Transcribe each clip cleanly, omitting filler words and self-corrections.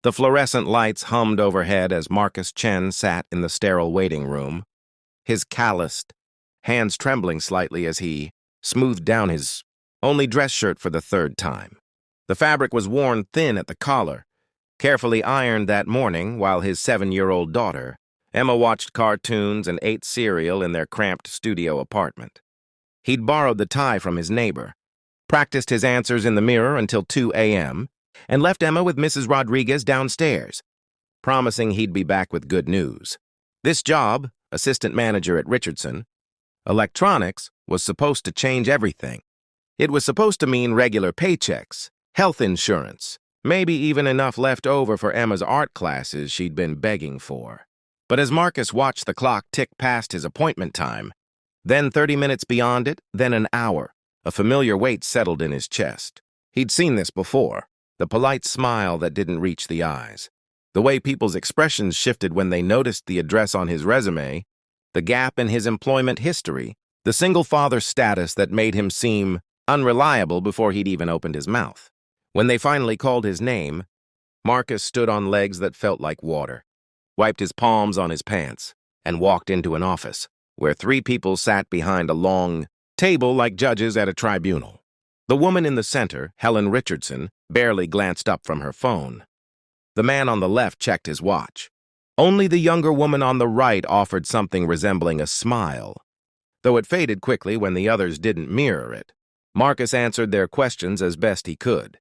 The fluorescent lights hummed overhead as Marcus Chen sat in the sterile waiting room, his calloused, hands trembling slightly as he smoothed down his only dress shirt for the third time. The fabric was worn thin at the collar, carefully ironed that morning while his 7-year-old daughter, Emma, watched cartoons and ate cereal in their cramped studio apartment. He'd borrowed the tie from his neighbor, practiced his answers in the mirror until 2 a.m., and left Emma with Mrs. Rodriguez downstairs, promising he'd be back with good news. This job, assistant manager at Richardson Electronics, was supposed to change everything. It was supposed to mean regular paychecks, health insurance, maybe even enough left over for Emma's art classes she'd been begging for. But as Marcus watched the clock tick past his appointment time, then 30 minutes beyond it, then an hour, a familiar weight settled in his chest. He'd seen this before, the polite smile that didn't reach the eyes, the way people's expressions shifted when they noticed the address on his resume, the gap in his employment history, the single father status that made him seem unreliable before he'd even opened his mouth. When they finally called his name, Marcus stood on legs that felt like water, wiped his palms on his pants, and walked into an office where 3 people sat behind a long table like judges at a tribunal. The woman in the center, Helen Richardson, barely glanced up from her phone. The man on the left checked his watch. Only the younger woman on the right offered something resembling a smile, though it faded quickly when the others didn't mirror it. Marcus answered their questions as best he could.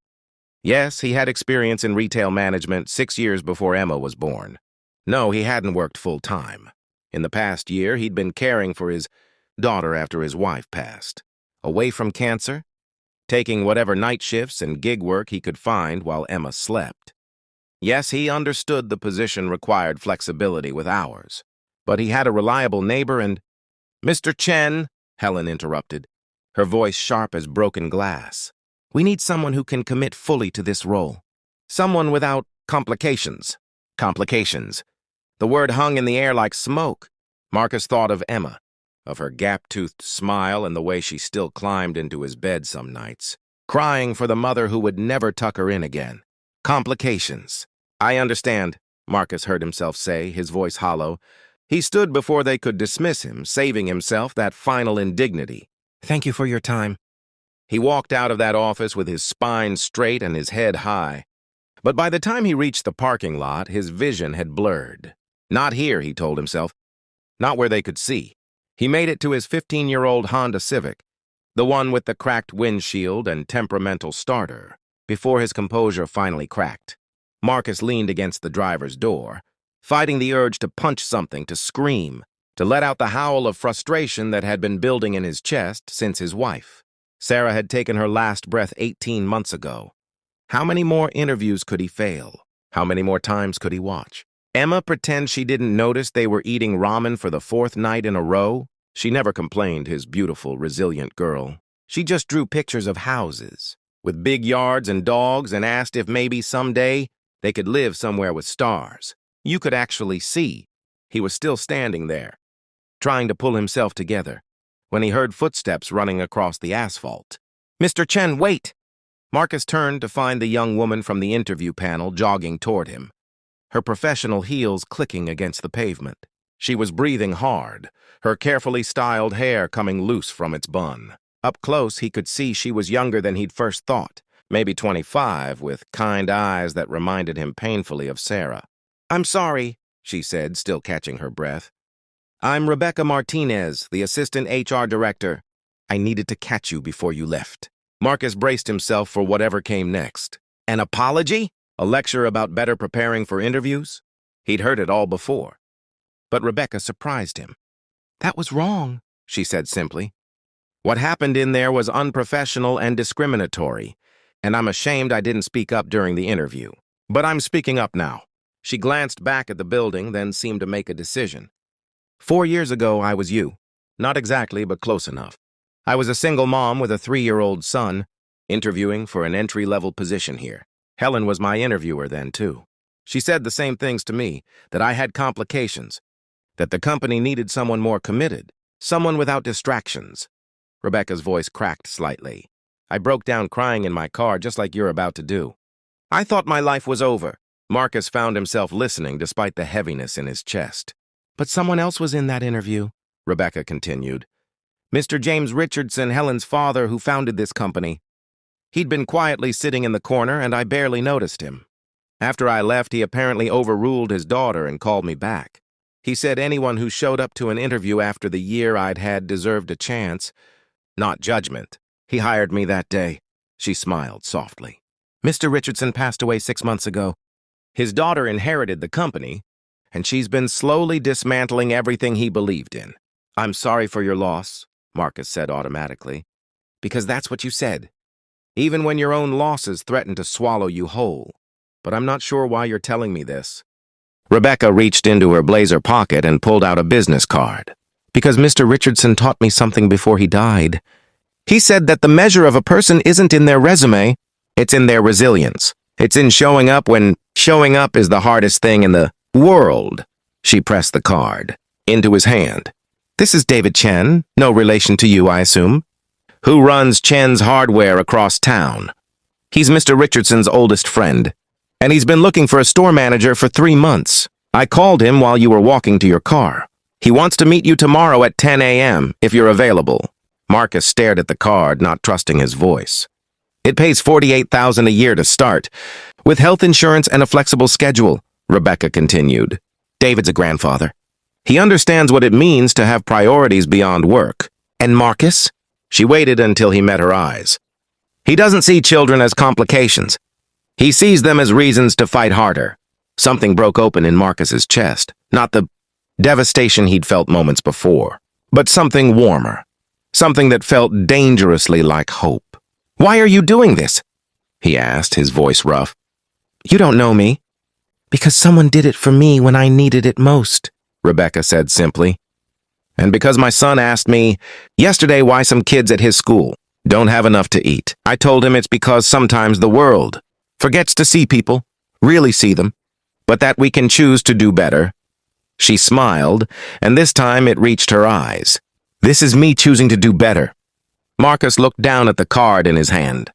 Yes, he had experience in retail management 6 years before Emma was born. No, he hadn't worked full-time. In the past year, he'd been caring for his daughter after his wife passed. Away from cancer, taking whatever night shifts and gig work he could find while Emma slept. Yes, he understood the position required flexibility with hours, but he had a reliable neighbor and— "Mr. Chen," Helen interrupted, her voice sharp as broken glass. "We need someone who can commit fully to this role. Someone without complications." Complications. The word hung in the air like smoke. Marcus thought of Emma, of her gap-toothed smile and the way she still climbed into his bed some nights, crying for the mother who would never tuck her in again. Complications. "I understand," Marcus heard himself say, his voice hollow. He stood before they could dismiss him, saving himself that final indignity. "Thank you for your time." He walked out of that office with his spine straight and his head high. But by the time he reached the parking lot, his vision had blurred. Not here, he told himself. Not where they could see. He made it to his 15-year-old Honda Civic, the one with the cracked windshield and temperamental starter, before his composure finally cracked. Marcus leaned against the driver's door, fighting the urge to punch something, to scream, to let out the howl of frustration that had been building in his chest since his wife. Sarah had taken her last breath 18 months ago. How many more interviews could he fail? How many more times could he watch? Emma pretend she didn't notice they were eating ramen for the 4th night in a row? She never complained, his beautiful, resilient girl. She just drew pictures of houses with big yards and dogs and asked if maybe someday they could live somewhere with stars. You could actually see. He was still standing there, trying to pull himself together, when he heard footsteps running across the asphalt. "Mr. Chen, wait!" Marcus turned to find the young woman from the interview panel jogging toward him, her professional heels clicking against the pavement. She was breathing hard, her carefully styled hair coming loose from its bun. Up close, he could see she was younger than he'd first thought, maybe 25, with kind eyes that reminded him painfully of Sarah. "I'm sorry," she said, still catching her breath. "I'm Rebecca Martinez, the assistant HR director. I needed to catch you before you left." Marcus braced himself for whatever came next. An apology? A lecture about better preparing for interviews? He'd heard it all before. But Rebecca surprised him. "That was wrong," she said simply. "What happened in there was unprofessional and discriminatory, and I'm ashamed I didn't speak up during the interview. But I'm speaking up now." She glanced back at the building, then seemed to make a decision. 4 years ago, I was you. Not exactly, but close enough. I was a single mom with a 3-year-old son, interviewing for an entry-level position here. Helen was my interviewer then, too. She said the same things to me, that I had complications, that the company needed someone more committed, someone without distractions. Rebecca's voice cracked slightly. I broke down crying in my car just like you're about to do. I thought my life was over. Marcus found himself listening despite the heaviness in his chest. But someone else was in that interview, Rebecca continued. Mr. James Richardson, Helen's father, who founded this company. He'd been quietly sitting in the corner, and I barely noticed him. After I left, he apparently overruled his daughter and called me back. He said anyone who showed up to an interview after the year I'd had deserved a chance. Not judgment. He hired me that day. She smiled softly. Mr. Richardson passed away 6 months ago. His daughter inherited the company, and she's been slowly dismantling everything he believed in. I'm sorry for your loss, Marcus said automatically, because that's what you said. Even when your own losses threaten to swallow you whole. But I'm not sure why you're telling me this. Rebecca reached into her blazer pocket and pulled out a business card. Because Mr. Richardson taught me something before he died. He said that the measure of a person isn't in their resume, it's in their resilience. It's in showing up when showing up is the hardest thing in the world. She pressed the card into his hand. This is David Chen, no relation to you, I assume, who runs Chen's Hardware across town. He's Mr. Richardson's oldest friend, and he's been looking for a store manager for 3 months. I called him while you were walking to your car. He wants to meet you tomorrow at 10 a.m. if you're available. Marcus stared at the card, not trusting his voice. It pays $48,000 a year to start, with health insurance and a flexible schedule, Rebecca continued. David's a grandfather. He understands what it means to have priorities beyond work. And Marcus? She waited until he met her eyes. He doesn't see children as complications. He sees them as reasons to fight harder. Something broke open in Marcus's chest, not the devastation he'd felt moments before, but something warmer, something that felt dangerously like hope. Why are you doing this? He asked, his voice rough. You don't know me. Because someone did it for me when I needed it most, Rebecca said simply. And because my son asked me yesterday why some kids at his school don't have enough to eat. I told him it's because sometimes the world forgets to see people, really see them, but that we can choose to do better. She smiled, and this time it reached her eyes. This is me choosing to do better. Marcus looked down at the card in his hand,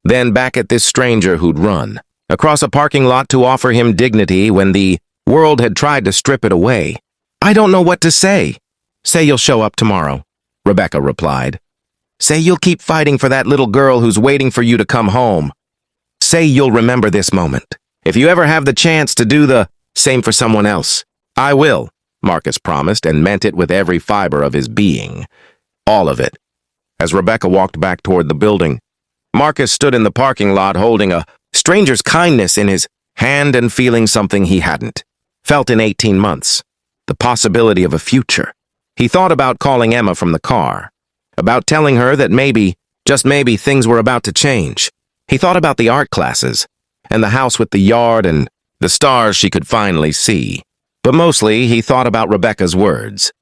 then back at this stranger who'd run across a parking lot to offer him dignity when the world had tried to strip it away. I don't know what to say. Say you'll show up tomorrow, Rebecca replied. Say you'll keep fighting for that little girl who's waiting for you to come home. Say you'll remember this moment. If you ever have the chance to do the same for someone else, I will, Marcus promised and meant it with every fiber of his being. All of it. As Rebecca walked back toward the building, Marcus stood in the parking lot holding a stranger's kindness in his hand and feeling something he hadn't felt in 18 months. The possibility of a future. He thought about calling Emma from the car, about telling her that maybe, just maybe, things were about to change. He thought about the art classes, and the house with the yard and the stars she could finally see. But mostly, he thought about Rebecca's words,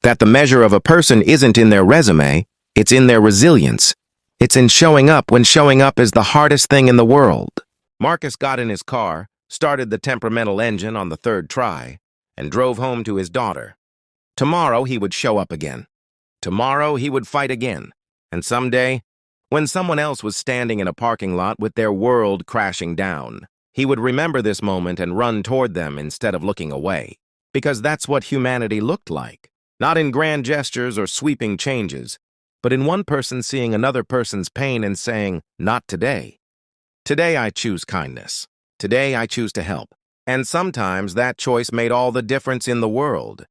that the measure of a person isn't in their resume, it's in their resilience. It's in showing up when showing up is the hardest thing in the world. Marcus got in his car, started the temperamental engine on the 3rd try, and drove home to his daughter. Tomorrow he would show up again. Tomorrow he would fight again. And someday, when someone else was standing in a parking lot with their world crashing down, he would remember this moment and run toward them instead of looking away. Because that's what humanity looked like. Not in grand gestures or sweeping changes, but in one person seeing another person's pain and saying, not today. Today I choose kindness. Today I choose to help. And sometimes that choice made all the difference in the world.